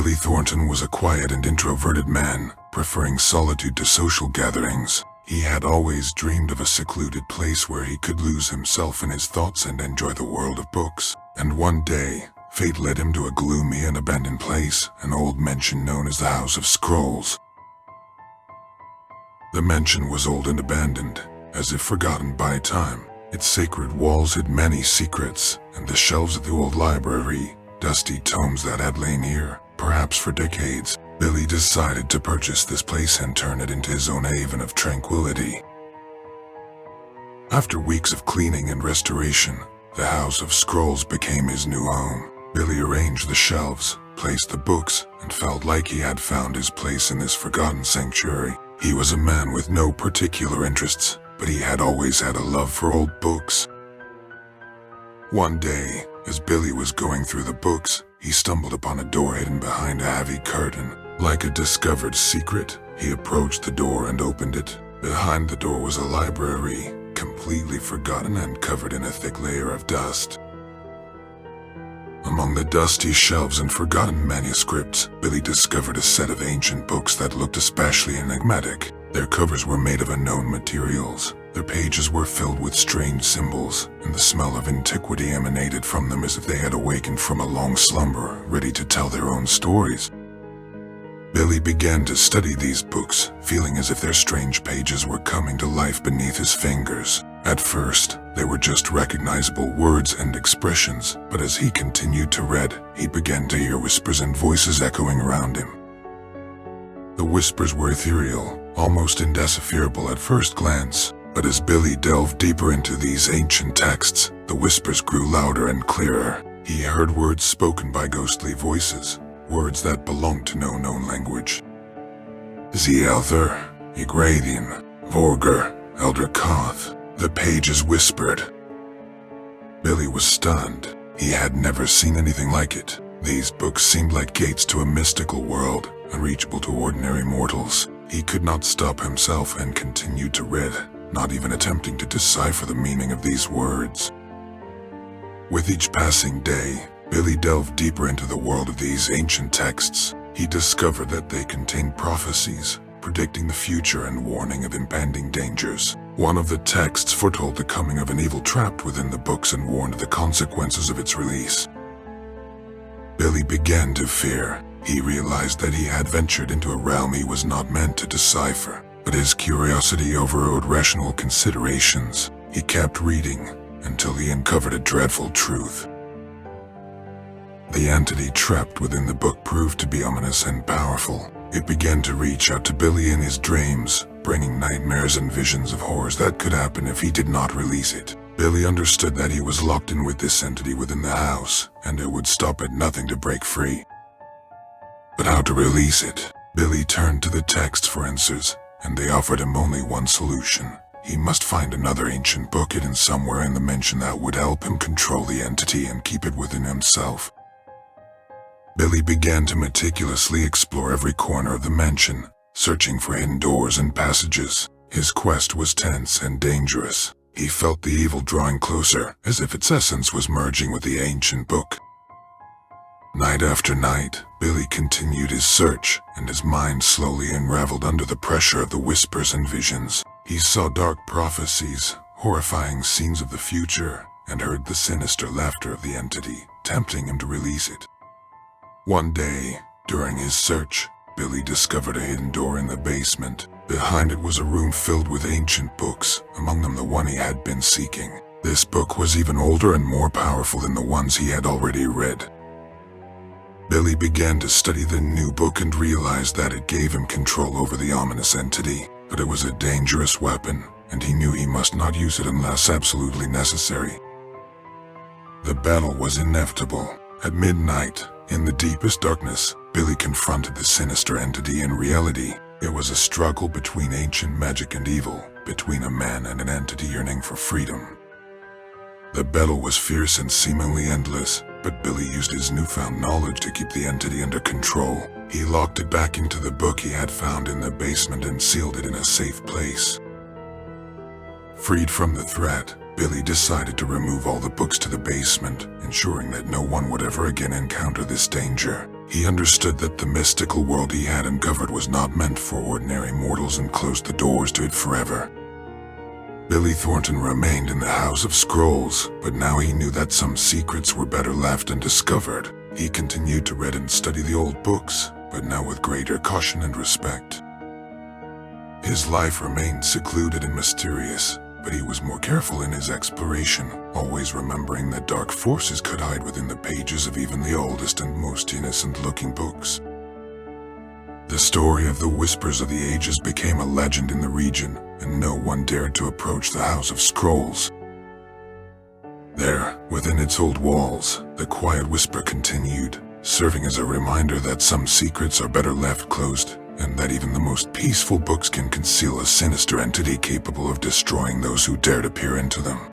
Billy Thornton was a quiet and introverted man, preferring solitude to social gatherings. He had always dreamed of a secluded place where he could lose himself in his thoughts and enjoy the world of books. And one day, fate led him to a gloomy and abandoned place, an old mansion known as the House of Scrolls. The mansion was old and abandoned, as if forgotten by time. Its sacred walls hid many secrets, and the shelves of the old library, dusty tomes that had lain here, perhaps for decades. Billy decided to purchase this place and turn it into his own haven of tranquility. After weeks of cleaning and restoration, the House of Scrolls became his new home. Billy arranged the shelves, placed the books, and felt like he had found his place in this forgotten sanctuary. He was a man with no particular interests, but he had always had a love for old books. One day, as Billy was going through the books, he stumbled upon a door hidden behind a heavy curtain. Like a discovered secret, he approached the door and opened it. Behind the door was a library, completely forgotten and covered in a thick layer of dust. Among the dusty shelves and forgotten manuscripts, Billy discovered a set of ancient books that looked especially enigmatic. Their covers were made of unknown materials. Their pages were filled with strange symbols, and the smell of antiquity emanated from them as if they had awakened from a long slumber, ready to tell their own stories. Billy began to study these books, feeling as if their strange pages were coming to life beneath his fingers. At first, they were just recognizable words and expressions, but as he continued to read, he began to hear whispers and voices echoing around him. The whispers were ethereal, almost indecipherable at first glance, but as Billy delved deeper into these ancient texts, the whispers grew louder and clearer. He heard words spoken by ghostly voices, words that belonged to no known language. Zielther, Ygrathian, Vorgr, Elder Koth, the pages whispered. Billy was stunned. He had never seen anything like it. These books seemed like gates to a mystical world, unreachable to ordinary mortals. He could not stop himself and continued to read, not even attempting to decipher the meaning of these words. With each passing day, Billy delved deeper into the world of these ancient texts. He discovered that they contained prophecies, predicting the future and warning of impending dangers. One of the texts foretold the coming of an evil trapped within the books and warned of the consequences of its release. Billy began to fear. He realized that he had ventured into a realm he was not meant to decipher, but his curiosity overrode rational considerations. He kept reading until he uncovered a dreadful truth. The entity trapped within the book proved to be ominous and powerful. It began to reach out to Billy in his dreams, bringing nightmares and visions of horrors that could happen if he did not release it. Billy understood that he was locked in with this entity within the house, and it would stop at nothing to break free. But how to release it? Billy turned to the texts for answers, and they offered him only one solution. He must find another ancient book hidden somewhere in the mansion that would help him control the entity and keep it within himself. Billy began to meticulously explore every corner of the mansion, searching for hidden doors and passages. His quest was tense and dangerous. He felt the evil drawing closer, as if its essence was merging with the ancient book. Night after night, Billy continued his search, and his mind slowly unraveled under the pressure of the whispers and visions. He saw dark prophecies, horrifying scenes of the future, and heard the sinister laughter of the entity, tempting him to release it. One day, during his search, Billy discovered a hidden door in the basement. Behind it was a room filled with ancient books, among them the one he had been seeking. This book was even older and more powerful than the ones he had already read. Billy began to study the new book and realized that it gave him control over the ominous entity, but it was a dangerous weapon, and he knew he must not use it unless absolutely necessary. The battle was inevitable. At midnight, in the deepest darkness, Billy confronted the sinister entity in reality. It was a struggle between ancient magic and evil, between a man and an entity yearning for freedom. The battle was fierce and seemingly endless, but Billy used his newfound knowledge to keep the entity under control. He locked it back into the book he had found in the basement and sealed it in a safe place. Freed from the threat, Billy decided to remove all the books to the basement, ensuring that no one would ever again encounter this danger. He understood that the mystical world he had uncovered was not meant for ordinary mortals and closed the doors to it forever. Billy Thornton remained in the House of Scrolls, but now he knew that some secrets were better left undiscovered. He continued to read and study the old books, but now with greater caution and respect. His life remained secluded and mysterious, but he was more careful in his exploration, always remembering that dark forces could hide within the pages of even the oldest and most innocent-looking books. The story of the Whispers of the Ages became a legend in the region, and no one dared to approach the House of Scrolls. There, within its old walls, the quiet whisper continued, serving as a reminder that some secrets are better left closed, and that even the most peaceful books can conceal a sinister entity capable of destroying those who dare to peer into them.